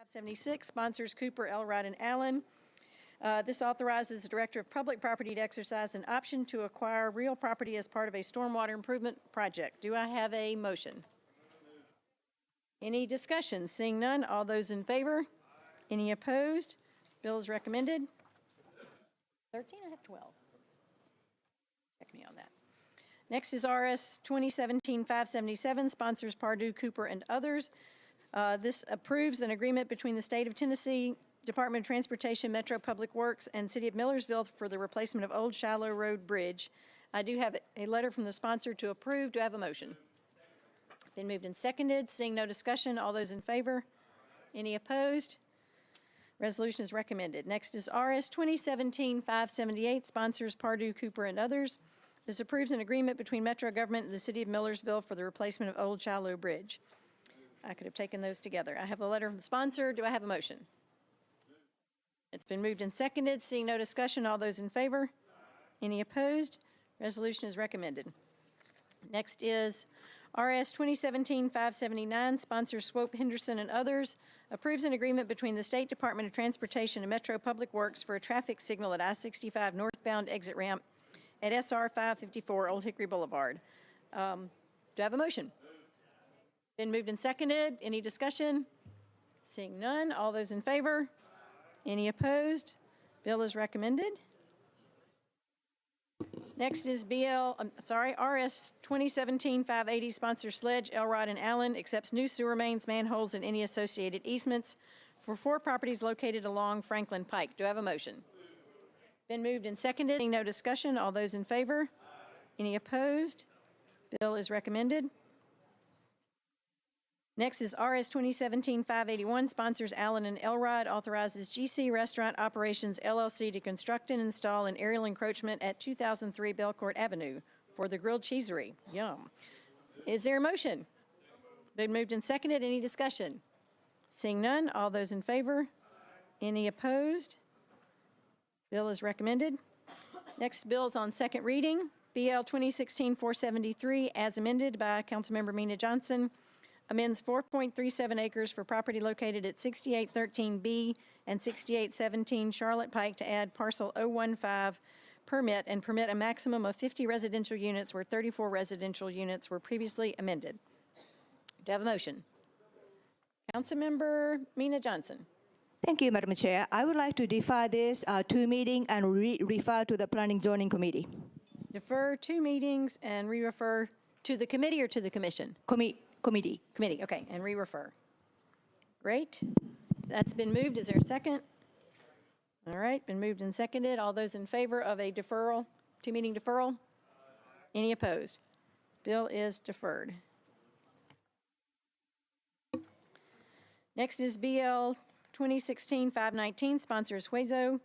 576, sponsors Cooper, Elrod, and Allen. This authorizes the Director of Public Property to exercise an option to acquire real property as part of a stormwater improvement project. Do I have a motion? Any discussion? Seeing none, all those in favor? Any opposed? Bill is recommended. 13, I have 12. Check me on that. Next is RS 2017-577, sponsors Pardue, Cooper, and others. This approves an agreement between the State of Tennessee Department of Transportation, Metro Public Works, and City of Millersville for the replacement of Old Shallow Road Bridge. I do have a letter from the sponsor to approve. Do I have a motion? Been moved and seconded. Seeing no discussion, all those in favor? Any opposed? Resolution is recommended. Next is RS 2017-578, sponsors Pardue, Cooper, and others. This approves an agreement between Metro Government and the City of Millersville for the replacement of Old Shallow Bridge. I could have taken those together. I have a letter from the sponsor. Do I have a motion? It's been moved and seconded. Seeing no discussion, all those in favor? Any opposed? Resolution is recommended. Next is RS 2017-579, sponsors Swope, Henderson, and others, approves an agreement between the State Department of Transportation and Metro Public Works for a traffic signal at I-65 northbound exit ramp at SR 554 Old Hickory Boulevard. Do I have a motion? Been moved and seconded. Any discussion? Seeing none, all those in favor? Any opposed? Bill is recommended. Next is RS 2017-580, sponsor Sledge, Elrod, and Allen, accepts new sewer mains, manholes, and any associated easements for 4 properties located along Franklin Pike. Do I have a motion? Been moved and seconded. No discussion. All those in favor? Any opposed? Bill is recommended. Next is RS 2017-581, sponsors Allen and Elrod, authorizes GC Restaurant Operations, LLC to construct and install an aerial encroachment at 2003 Belcourt Avenue for the Grilled Cheesery. Yum. Is there a motion? Been moved and seconded. Any discussion? Seeing none, all those in favor? Any opposed? Bill is recommended. Next bill is on second reading. BL 2016-473, as amended by Councilmember Mina Johnson, amends 4.37 acres for property located at 6813B and 6817 Charlotte Pike to add parcel 015 permit and permit a maximum of 50 residential units where 34 residential units were previously amended. Do I have a motion? Councilmember Mina Johnson. Thank you, Madam Chair. I would like to defer this 2 meetings and refer to the Planning Zoning Committee. Defer 2 meetings and re-refer to the committee or to the commission? Committee. Committee, okay, and re-refer. Great. That's been moved. Is there a second? All right, been moved and seconded. All those in favor of a deferral, 2-meeting deferral? Any opposed? Bill is deferred. Next is BL 2016-519, sponsors Hueso,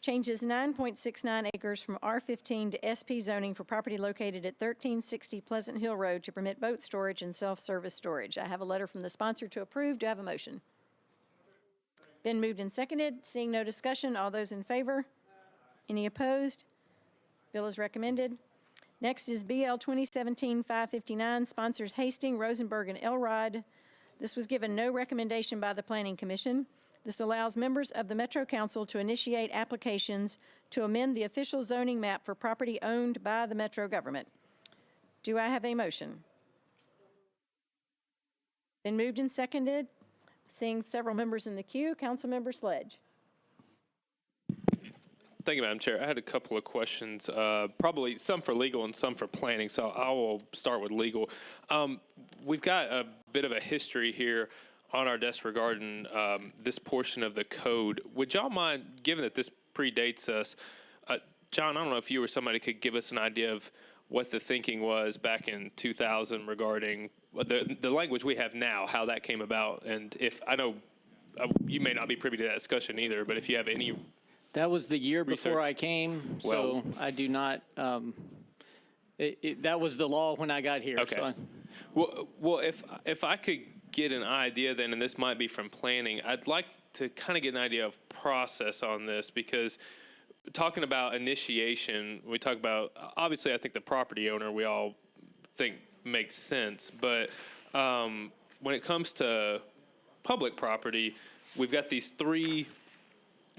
changes 9.69 acres from R15 to SP zoning for property located at 1360 Pleasant Hill Road to permit boat storage and self-service storage. I have a letter from the sponsor to approve. Do I have a motion? Been moved and seconded. Seeing no discussion, all those in favor? Any opposed? Bill is recommended. Next is BL 2017-559, sponsors Hastings, Rosenberg, and Elrod. This was given no recommendation by the Planning Commission. This allows members of the Metro Council to initiate applications to amend the official zoning map for property owned by the Metro government. Do I have a motion? Been moved and seconded. Seeing several members in the queue, Councilmember Sledge. Thank you, Madam Chair. I had a couple of questions, probably some for legal and some for planning, so I will start with legal. We've got a bit of a history here on our desk regarding this portion of the code. Would y'all mind, given that this predates us, John, I don't know if you or somebody could give us an idea of what the thinking was back in 2000 regarding the language we have now, how that came about, and if, I know you may not be privy to that discussion either, but if you have any That was the year research. before I came, so I do not, that was the law when I got here. Okay. So Well, if I could get an idea then, and this might be from planning, I'd like to kind of get an idea of process on this, because talking about initiation, we talk about, obviously I think the property owner we all think makes sense, but when it comes to public property, we've got these three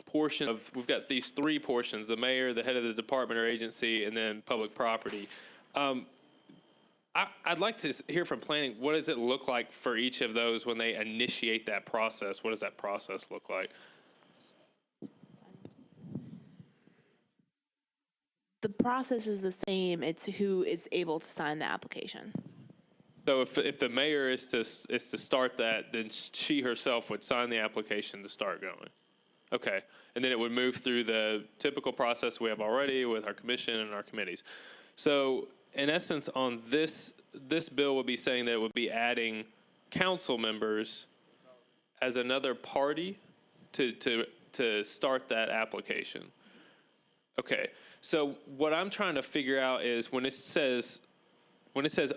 portions, the mayor, the head of the department or agency, and then public property. I'd like to hear from planning, what does it look like for each of those when they initiate that process? What does that process look like? The process is the same. It's who is able to sign the application. So if the mayor is to start that, then she herself would sign the application to start going. Okay, and then it would move through the typical process we have already with our commission and our committees. So in essence, on this bill would be saying that it would be adding council members as another party to start that application. Okay, so what I'm trying to figure out is when it says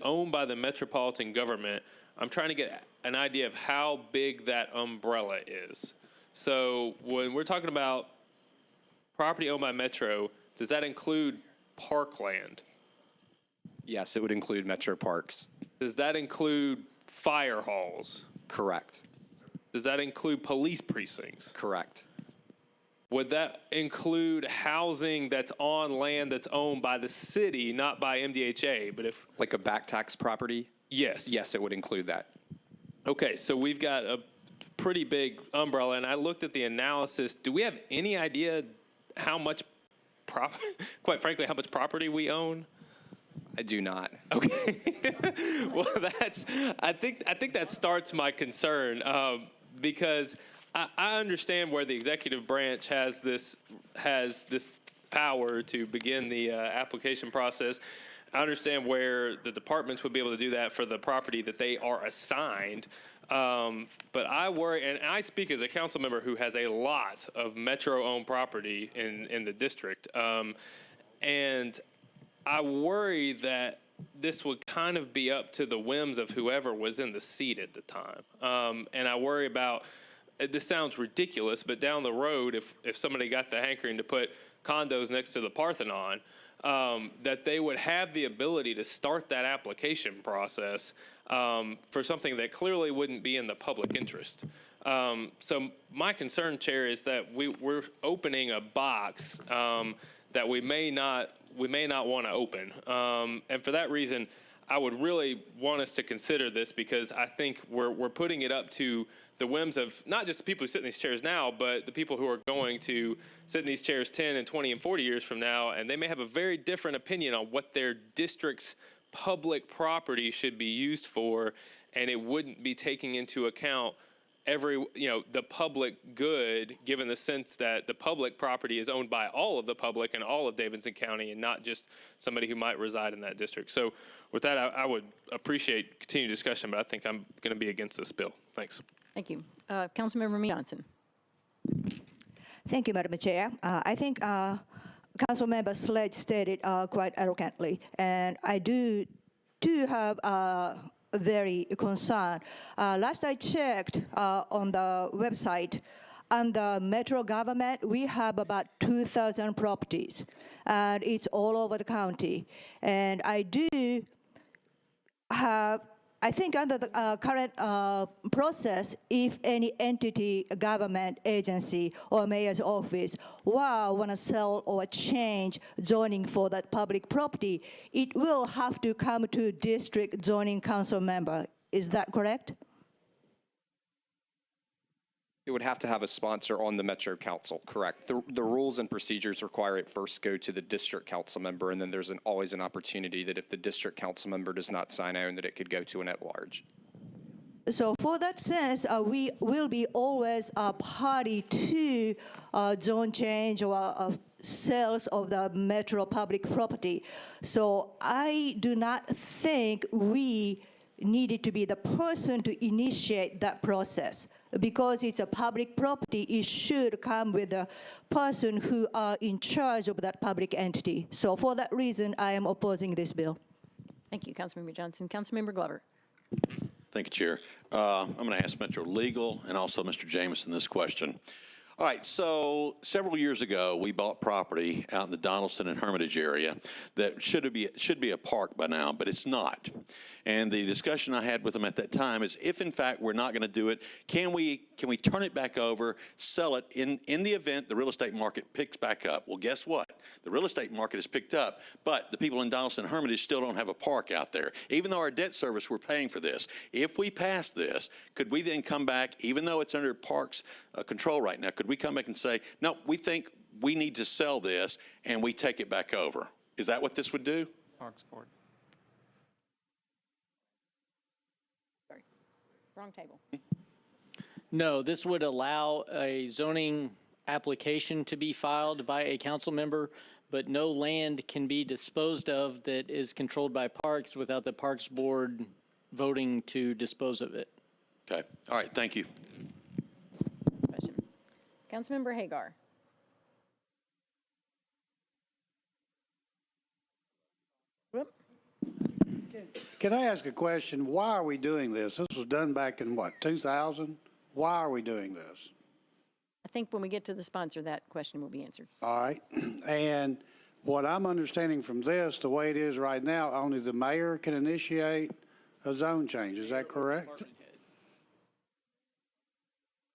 owned by the metropolitan government, I'm trying to get an idea of how big that umbrella is. So when we're talking about property owned by Metro, does that include parkland? Yes, it would include metro parks. Does that include fire halls? Correct. Does that include police precincts? Correct. Would that include housing that's on land that's owned by the city, not by MDHA? But if Like a back tax property? yes, Yes, it would include that. Okay, so we've got a pretty big umbrella, and I looked at the analysis. Do we have any idea how much quite frankly, how much property we own? I do not. Okay. Well, I think that starts my concern because I understand where the executive branch has this power to begin the application process. I understand where the departments would be able to do that for the property that they are assigned. But I worry, and I speak as a council member who has a lot of Metro-owned property in the district. And I worry that this would kind of be up to the whims of whoever was in the seat at the time. And I worry about, this sounds ridiculous, but down the road, if somebody got the hankering to put condos next to the Parthenon, that they would have the ability to start that application process for something that clearly wouldn't be in the public interest. So my concern, Chair, is that we're opening a box that we may not want to open. And for that reason, I would really want us to consider this because I think we're putting it up to the whims of not just the people who sit in these chairs now, but the people who are going to sit in these chairs 10 and 20 and 40 years from now, and they may have a very different opinion on what their district's public property should be used for, and it wouldn't be taking into account the public good, given the sense that the public property is owned by all of the public and all of Davidson County and not just somebody who might reside in that district. So with that, I would appreciate continued discussion, but I think I'm going to be against this bill. Thanks. Thank you. Councilmember Meade Johnson. Thank you, Madam Chair. I think Councilmember Sledge stated quite arrogantly, and I do have very concerned. Last I checked on the website, under Metro government, we have about 2,000 properties, and it's all over the county. And I do have, I think under the current process, if any entity, government agency, or mayor's office want to sell or change zoning for that public property, it will have to come to district zoning council member. Is that correct? It would have to have a sponsor on the Metro Council, correct. The rules and procedures require it first go to the district council member, and then there's always an opportunity that if the district council member does not sign on, that it could go to an at-large. So for that sense, we will be always a party to zone change or sales of the Metro public property. So I do not think we needed to be the person to initiate that process. Because it's a public property, it should come with the person who are in charge of that public entity. So for that reason, I am opposing this bill. Thank you, Councilmember Johnson. Councilmember Glover. Thank you, Chair. I'm going to ask Metro Legal and also Mr. Jameson this question. All right, so several years ago, we bought property out in the Donaldson and Hermitage area that should be a park by now, but it's not. And the discussion I had with them at that time is, if in fact we're not going to do it, can we turn it back over, sell it in the event the real estate market picks back up? Well, guess what? The real estate market has picked up, but the people in Donaldson and Hermitage still don't have a park out there. Even though our debt service, we're paying for this. If we pass this, could we then come back, even though it's under Parks control right now, could we come back and say, no, we think we need to sell this, and we take it back over? Is that what this would do? Parks Board. Sorry, wrong table. No, this would allow a zoning application to be filed by a council member, but no land can be disposed of that is controlled by Parks without the Parks Board voting to dispose of it. Okay. All right. Thank you. Question. Councilmember Hagar. Whoop. Can I ask a question? Why are we doing this? This was done back in what, 2000? Why are we doing this? I think when we get to the sponsor, that question will be answered. All right. And what I'm understanding from this, the way it is right now, only the mayor can initiate a zone change. Is that correct?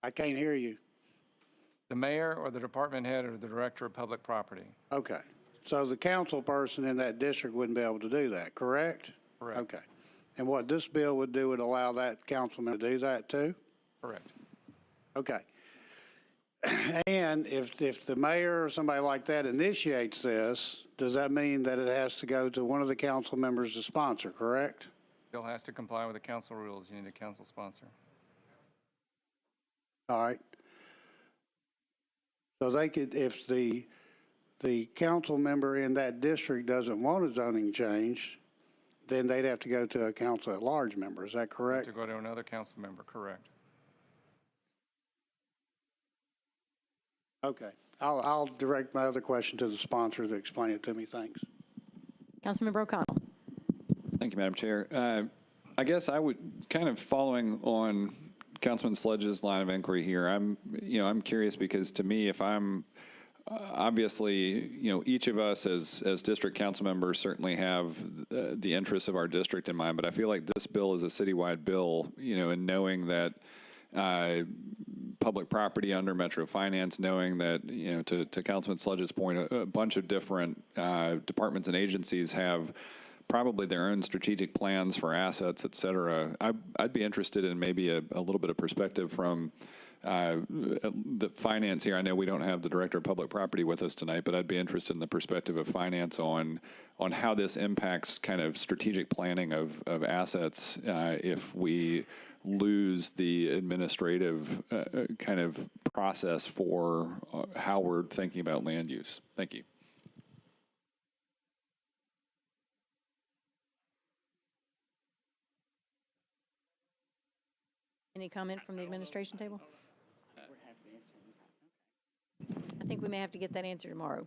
I can't hear you. The mayor or the department head or the director of public property. Okay. So the council person in that district wouldn't be able to do that, correct? Correct. Okay. And what this bill would do would allow that councilman to do that too? Correct. Okay. And if the mayor or somebody like that initiates this, does that mean that it has to go to one of the council members to sponsor, correct? Still has to comply with the council rules. You need a council sponsor. All right. So they could, if the council member in that district doesn't want a zoning change, then they'd have to go to a council at large member. Is that correct? To go to another council member, correct. Okay. I'll direct my other question to the sponsor to explain it to me. Thanks. Councilmember O'Connell. Thank you, Madam Chair. I guess I would, kind of following on Councilman Sledge's line of inquiry here, I'm curious because to me, if I'm obviously, each of us as district council members certainly have the interests of our district in mind, but I feel like this bill is a citywide bill, and knowing that public property under Metro Finance, knowing that, to Councilman Sledge's point, a bunch of different departments and agencies have probably their own strategic plans for assets, et cetera. I'd be interested in maybe a little bit of perspective from the finance here. I know we don't have the director of public property with us tonight, but I'd be interested in the perspective of finance on how this impacts kind of strategic planning of assets if we lose the administrative kind of process for how we're thinking about land use. Thank you. Any comment from the administration table? I think we may have to get that answer tomorrow.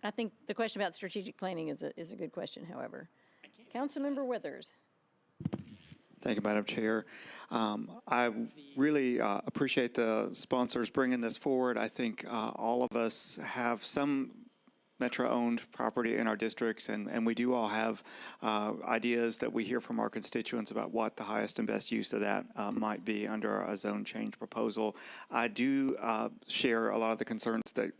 I think the question about strategic planning is a good question, however. Councilmember Withers. Thank you, Madam Chair. I really appreciate the sponsors bringing this forward. I think all of us have some Metro-owned property in our districts, and we do all have ideas that we hear from our constituents about what the highest and best use of that might be under a zone change proposal. I do share a lot of the concerns that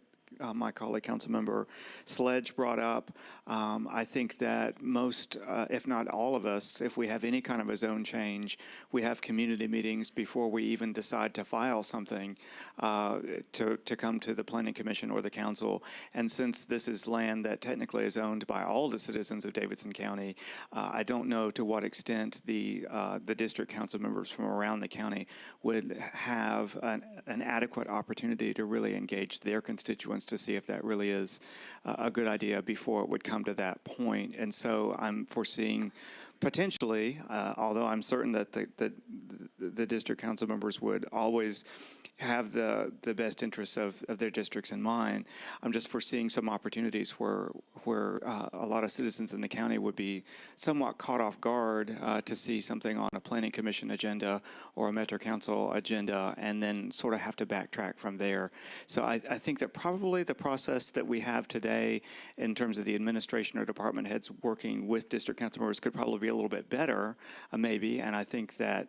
my colleague, Councilmember Sledge, brought up. I think that most, if not all of us, if we have any kind of a zone change, we have community meetings before we even decide to file something to come to the Planning Commission or the Council. And since this is land that technically is owned by all the citizens of Davidson County, I don't know to what extent the district council members from around the county would have an adequate opportunity to really engage their constituents to see if that really is a good idea before it would come to that point. And so I'm foreseeing potentially, although I'm certain that the district council members would always have the best interests of their districts in mind. I'm just foreseeing some opportunities where a lot of citizens in the county would be somewhat caught off guard to see something on a planning commission agenda or a Metro Council agenda and then sort of have to backtrack from there. So I think that probably the process that we have today in terms of the administration or department heads working with district council members could probably be a little bit better, maybe, and I think that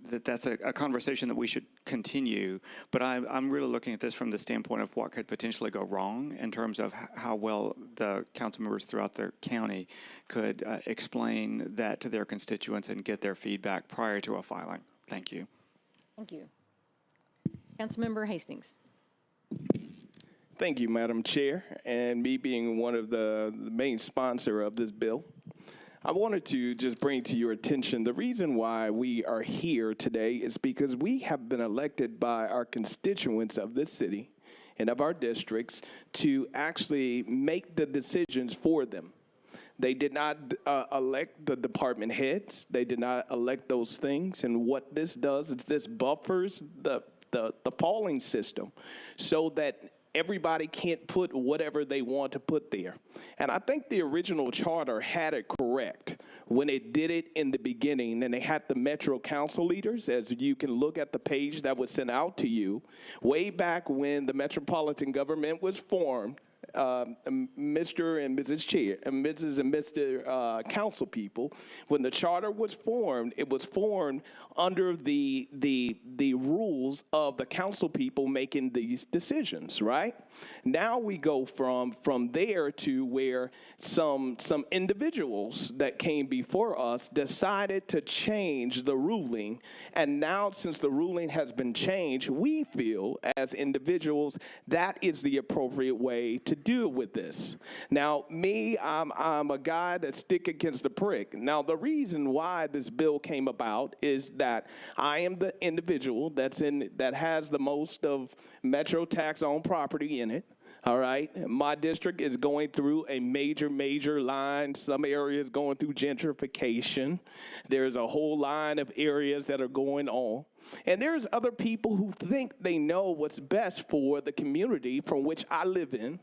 that's a conversation that we should continue, but I'm really looking at this from the standpoint of what could potentially go wrong in terms of how well the council members throughout the county could explain that to their constituents and get their feedback prior to a filing. Thank you. Thank you. Councilmember Hastings. Thank you, Madam Chair, and me being one of the main sponsor of this bill, I wanted to just bring to your attention the reason why we are here today is because we have been elected by our constituents of this city and of our districts to actually make the decisions for them. They did not elect the department heads. They did not elect those things. And what this does is this buffers the falling system so that everybody can't put whatever they want to put there. And I think the original charter had it correct when it did it in the beginning, and they had the Metro Council leaders, as you can look at the page that was sent out to you, way back when the metropolitan government was formed. Mr. and Mrs. Chair, and Mrs. and Mr. Council people, when the charter was formed, it was formed under the rules of the council people making these decisions, right? Now we go from there to where some individuals that came before us decided to change the ruling, and now since the ruling has been changed, we feel as individuals that is the appropriate way to deal with this. Now, I'm a guy that stick against the prick. Now, the reason why this bill came about is that I am the individual that has the most of Metro tax-owned property in it. All right, my district is going through a major line. Some areas going through gentrification. There's a whole line of areas that are going on. And there's other people who think they know what's best for the community from which I live in,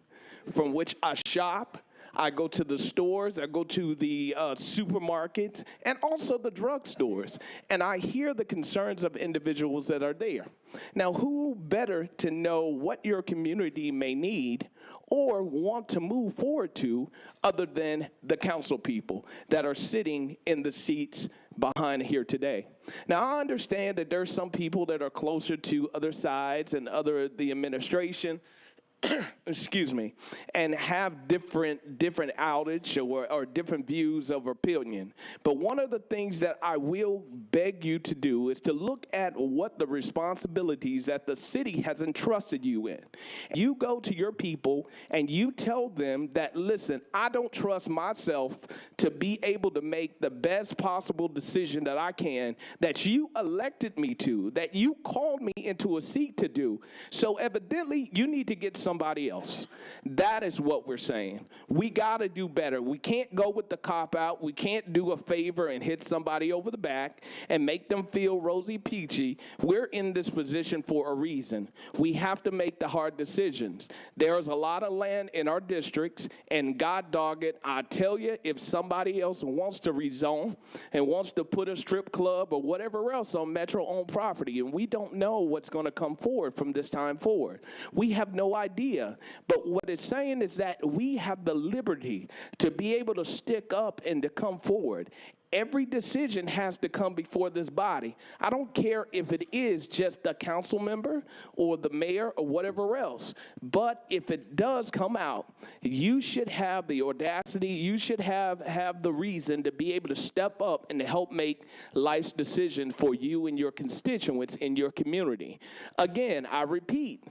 from which I shop. I go to the stores, I go to the supermarkets, and also the drugstores. And I hear the concerns of individuals that are there. Now, who better to know what your community may need or want to move forward to other than the council people that are sitting in the seats behind here today. Now, I understand that there's some people that are closer to other sides and the administration, excuse me, and have different outage or different views of opinion. But one of the things that I will beg you to do is to look at what the responsibilities that the city has entrusted you in. You go to your people and you tell them that, listen, I don't trust myself to be able to make the best possible decision that I can, that you elected me to, that you called me into a seat to do. So evidently, you need to get somebody else. That is what we're saying. We got to do better. We can't go with the cop-out. We can't do a favor and hit somebody over the back and make them feel rosy-peachy. We're in this position for a reason. We have to make the hard decisions. There's a lot of land in our districts, and God dog it, I tell you, if somebody else wants to rezone and wants to put a strip club or whatever else on Metro-owned property, and we don't know what's going to come forward from this time forward. We have no idea. But what it's saying is that we have the liberty to be able to stick up and to come forward. Every decision has to come before this body. I don't care if it is just the council member or the mayor or whatever else. But if it does come out, you should have the audacity, you should have the reason to be able to step up and to help make life's decisions for you and your constituents in your community. Again, I repeat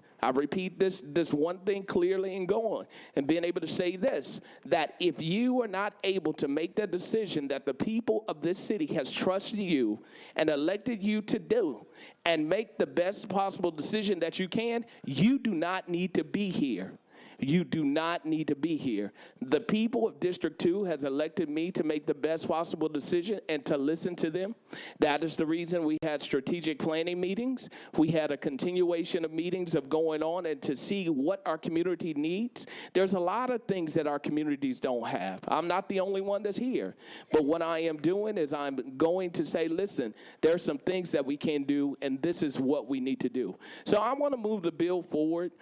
this one thing clearly and going and being able to say this, that if you are not able to make that decision that the people of this city has trusted you and elected you to do and make the best possible decision that you can, you do not need to be here. You do not need to be here. The people of District 2 has elected me to make the best possible decision and to listen to them. That is the reason we had strategic planning meetings. We had a continuation of meetings of going on and to see what our community needs. There's a lot of things that our communities don't have. I'm not the only one that's here. But what I am doing is I'm going to say, listen, there's some things that we can do, and this is what we need to do. So I want to move the bill forward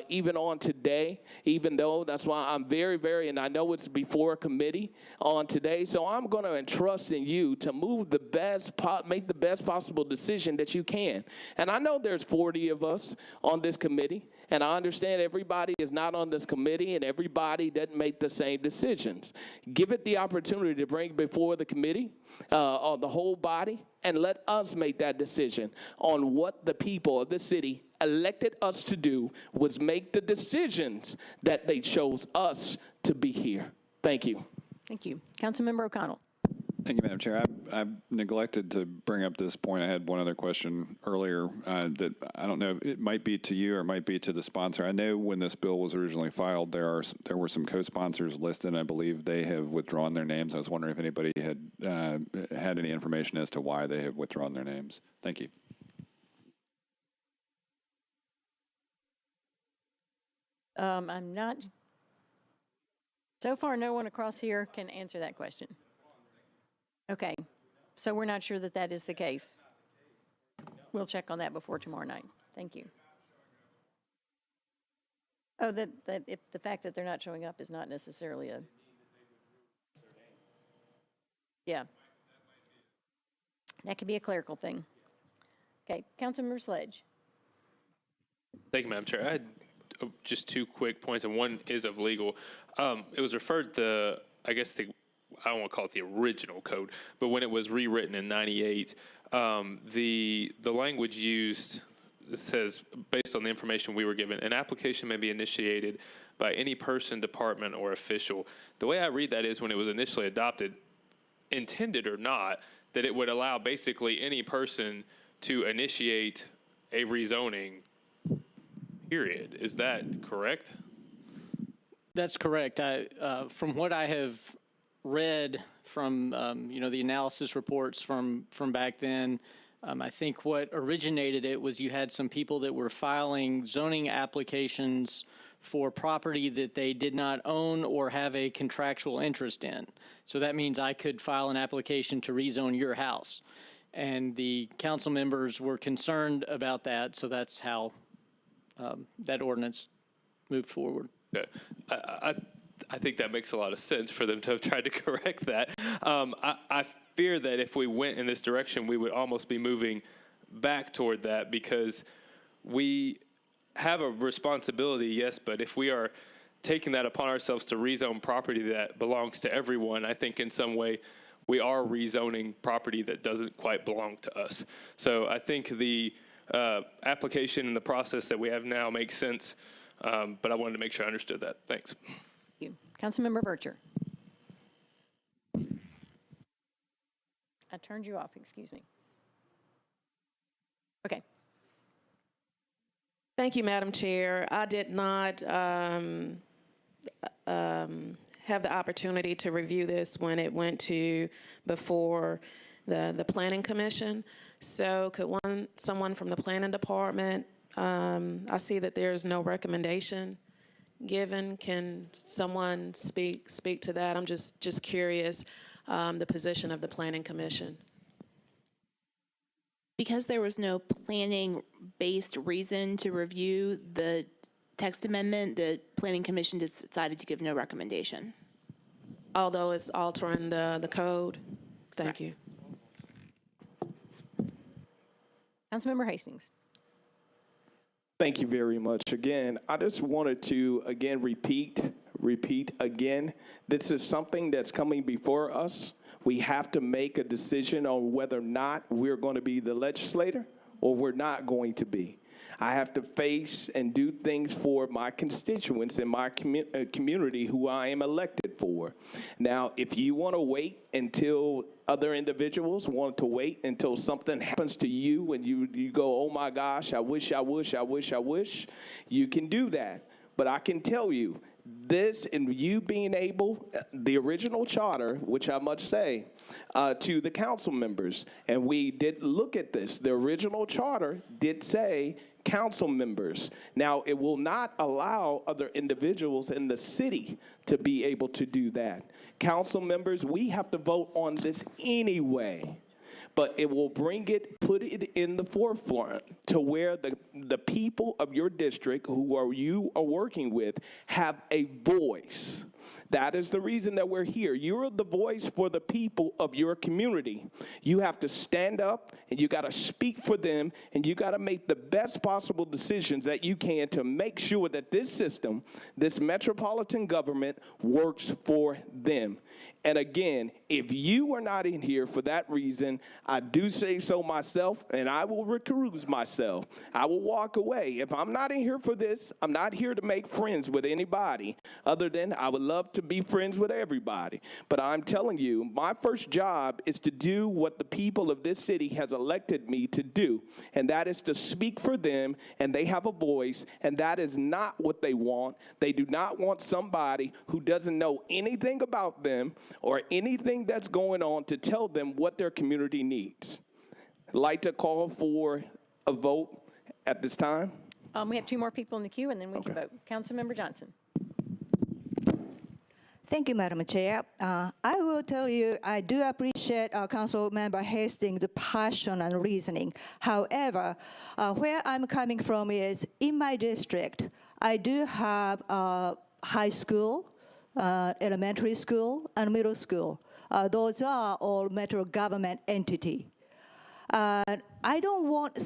even on today, even though that's why I'm very, and I know it's before a committee on today. So I'm going to entrust in you to move the best, make the best possible decision that you can. And I know there's 40 of us on this committee. And I understand everybody is not on this committee and everybody doesn't make the same decisions. Give it the opportunity to bring before the committee, or the whole body, and let us make that decision on what the people of the city elected us to do, was make the decisions that they chose us to be here. Thank you. Thank you. Councilmember O'Connell. Thank you, Madam Chair. I neglected to bring up this point. I had one other question earlier that I don't know, it might be to you or it might be to the sponsor. I know when this bill was originally filed, there were some co-sponsors listed. I believe they have withdrawn their names. I was wondering if anybody had had any information as to why they have withdrawn their names. Thank you. I'm not, so far no one across here can answer that question. Okay, so we're not sure that that is the case. We'll check on that before tomorrow night. Thank you. Oh, that if the fact that they're not showing up is not necessarily a, yeah. That could be a clerical thing. Okay, Councilmember Sledge. Thank you, Madam Chair. I had just 2 quick points, and one is of legal. It was referred to, I guess, I don't want to call it the original code, but when it was rewritten in '98, the language used says, based on the information we were given, an application may be initiated by any person, department, or official. The way I read that is when it was initially adopted, intended or not, that it would allow basically any person to initiate a rezoning, period. Is that correct? That's correct. From what I have read from the analysis reports from back then, I think what originated it was you had some people that were filing zoning applications for property that they did not own or have a contractual interest in. So that means I could file an application to rezone your house. And the council members were concerned about that, so that's how that ordinance moved forward. Okay. I think that makes a lot of sense for them to have tried to correct that. I fear that if we went in this direction, we would almost be moving back toward that, because we have a responsibility, yes, but if we are taking that upon ourselves to rezone property that belongs to everyone, I think in some way we are rezoning property that doesn't quite belong to us. So I think the application and the process that we have now makes sense, but I wanted to make sure I understood that. Thanks. Thank you. Councilmember Vercher. I turned you off, excuse me. Okay. Thank you, Madam Chair. I did not have the opportunity to review this when it went to before the Planning Commission. So could someone from the Planning Department, I see that there's no recommendation given. Can someone speak to that? I'm just curious, the position of the Planning Commission. Because there was no planning-based reason to review the text amendment, the Planning Commission decided to give no recommendation. Although it's altering the code? Thank you. Councilmember Hastings. Thank you very much. Again, I just wanted to, again, repeat again. This is something that's coming before us. We have to make a decision on whether or not we're going to be the legislator or we're not going to be. I have to face and do things for my constituents and my community who I am elected for. Now, if you want to wait until other individuals want to wait until something happens to you and you go, oh my gosh, I wish, you can do that. But I can tell you, this and you being able, the original charter, which I must say to the council members, and we did look at this, the original charter did say council members. Now, it will not allow other individuals in the city to be able to do that. Council members, we have to vote on this anyway. But it will put it in the forefront to where the people of your district you are working with have a voice. That is the reason that we're here. You're the voice for the people of your community. You have to stand up and you got to speak for them and you got to make the best possible decisions that you can to make sure that this system, this metropolitan government, works for them. And again, if you are not in here for that reason, I do say so myself, and I will recuse myself. I will walk away. If I'm not in here for this, I'm not here to make friends with anybody, other than I would love to be friends with everybody. But I'm telling you, my first job is to do what the people of this city has elected me to do, and that is to speak for them, and they have a voice, and that is not what they want. They do not want somebody who doesn't know anything about them or anything that's going on to tell them what their community needs. I'd like to call for a vote at this time. We have two more people in the queue, and then we can vote. Councilmember Johnson. Thank you, Madam Chair. I will tell you, I do appreciate Councilmember Hastings' passion and reasoning. However, where I'm coming from is, in my district, I do have high school, elementary school, and middle school. Those are all metro government entity. I don't want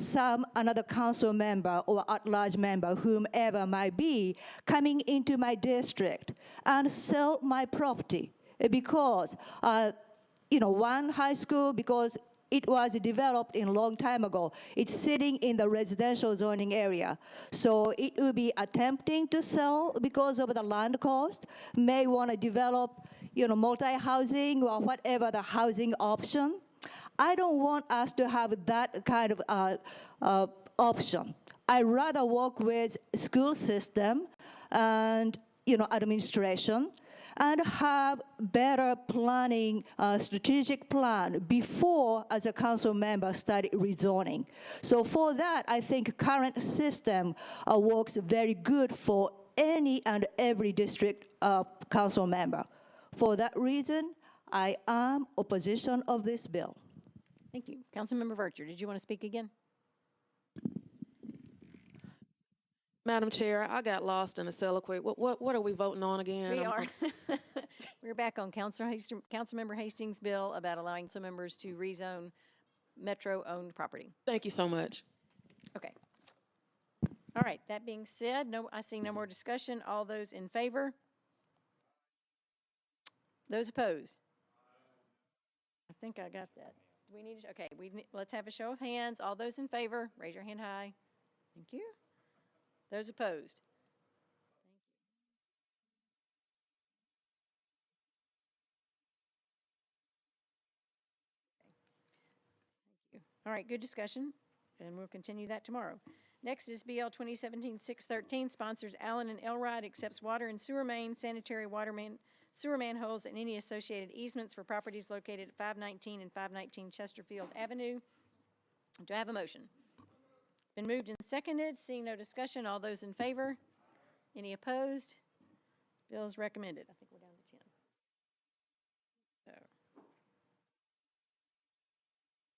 another council member or at-large member, whomever might be, coming into my district and sell my property because, one high school, because it was developed in a long time ago. It's sitting in the residential zoning area. So it will be attempting to sell because of the land cost, may want to develop, multi-housing or whatever the housing option. I don't want us to have that kind of option. I rather work with school system and, administration, and have better planning, strategic plan before, as a council member, start rezoning. So for that, I think current system works very good for any and every district council member. For that reason, I am opposition of this bill. Thank you. Councilmember Vercher, did you want to speak again? Madam Chair, I got lost in a soliloquy. What are we voting on again? We are. We're back on Councilmember Hastings' bill about allowing council members to rezone metro-owned property. Thank you so much. Okay. All right. That being said, I see no more discussion. All those in favor? Those opposed? I think I got that. We need to, okay, let's have a show of hands. All those in favor, raise your hand high. Thank you. Those opposed? Thank you. All right, good discussion, and we'll continue that tomorrow. Next is BL 2017-613, sponsors Allen and Elrod, accepts water and sewer main, sanitary sewer manholes, and any associated easements for properties located at 519 and 519 Chesterfield Avenue. Do I have a motion? It's been moved and seconded. Seeing no discussion, all those in favor? Any opposed? Bill is recommended. I think we're down to 10. So,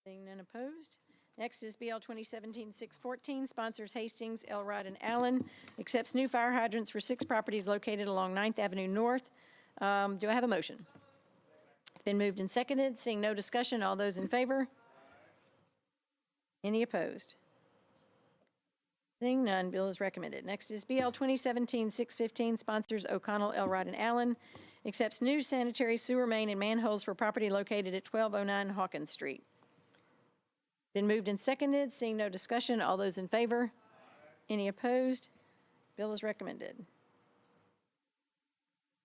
seeing none opposed. Next is BL 2017-614, sponsors Hastings, Elrod, and Allen, accepts new fire hydrants for 6 properties located along 9th Avenue North. Do I have a motion? It's been moved and seconded. Seeing no discussion, all those in favor? Any opposed? Seeing none, bill is recommended. Next is BL 2017-615, sponsors O'Connell, Elrod, and Allen, accepts new sanitary sewer main and manholes for property located at 1209 Hawkins Street. Been moved and seconded. Seeing no discussion, all those in favor? Any opposed? Bill is recommended.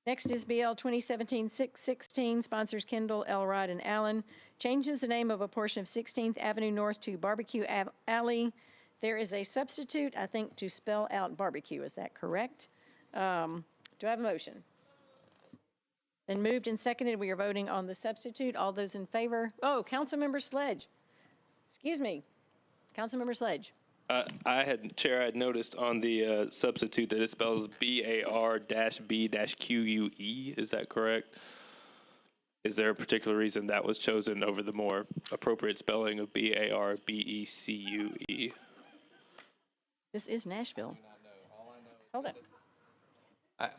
Next is BL 2017-616, sponsors Kendall, Elrod, and Allen, changes the name of a portion of 16th Avenue North to Barbecue Alley. There is a substitute, I think, to spell out barbecue. Is that correct? Do I have a motion? Been moved and seconded. We are voting on the substitute. All those in favor? Oh, Councilmember Sledge. Excuse me. Councilmember Sledge. Chair, I had noticed on the substitute that it spells BAR-B-Q-U-E. Is that correct? Is there a particular reason that was chosen over the more appropriate spelling of B-A-R-B-E-C-U-E? This is Nashville. Hold it.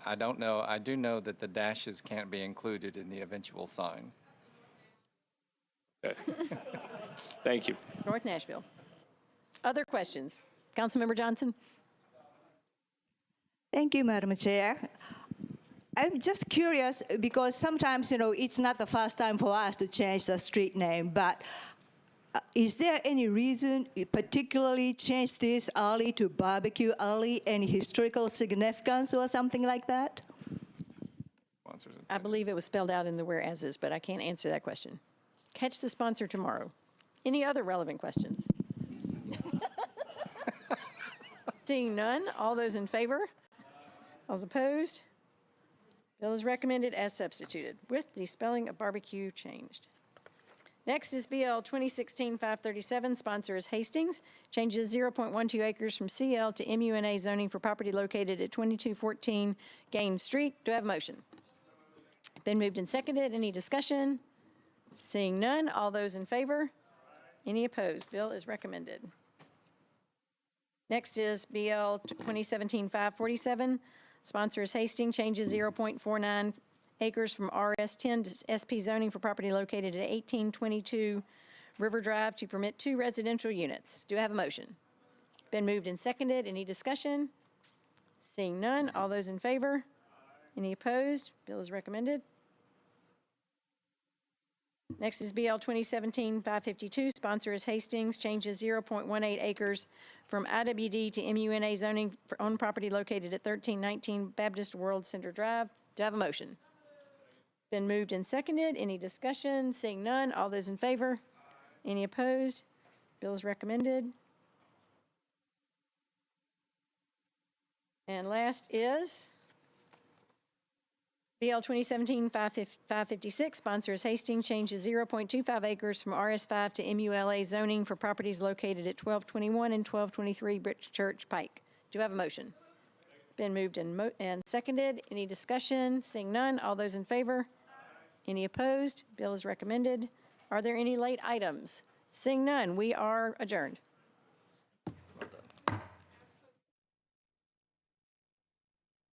I don't know. I do know that the dashes can't be included in the eventual sign. Okay. Thank you. North Nashville. Other questions? Councilmember Johnson? Thank you, Madam Chair. I'm just curious because sometimes, it's not the first time for us to change the street name, but is there any reason you particularly change this alley to Barbecue Alley? Any historical significance or something like that? I believe it was spelled out in the whereases, but I can't answer that question. Catch the sponsor tomorrow. Any other relevant questions? Seeing none, all those in favor? All opposed? Bill is recommended as substituted with the spelling of barbecue changed. Next is BL 2016-537, sponsor is Hastings. Changes 0.12 acres from CL to MUNA zoning for property located at 2214 Gaines Street. Do I have a motion? Been moved and seconded. Any discussion? Seeing none, all those in favor? Any opposed? Bill is recommended. Next is BL 2017-547. Sponsor is Hastings. Changes 0.49 acres from RS10 to SP zoning for property located at 1822 River Drive to permit 2 residential units. Do I have a motion? Been moved and seconded. Any discussion? Seeing none, all those in favor? Any opposed? Bill is recommended. Next is BL 2017-552. Sponsor is Hastings. Changes 0.18 acres from IWD to MUNA zoning for owned property located at 1319 Baptist World Center Drive. Do I have a motion? Been moved and seconded. Any discussion? Seeing none. All those in favor? Any opposed? Bill is recommended. And last is BL 2017-556, sponsor is Hastings, changes 0.25 acres from RS5 to MULA zoning for properties located at 1221 and 1223 Bridge Church Pike. Do I have a motion? Been moved and seconded. Any discussion? Seeing none. All those in favor? Any opposed? Bill is recommended. Are there any late items? Seeing none, we are adjourned.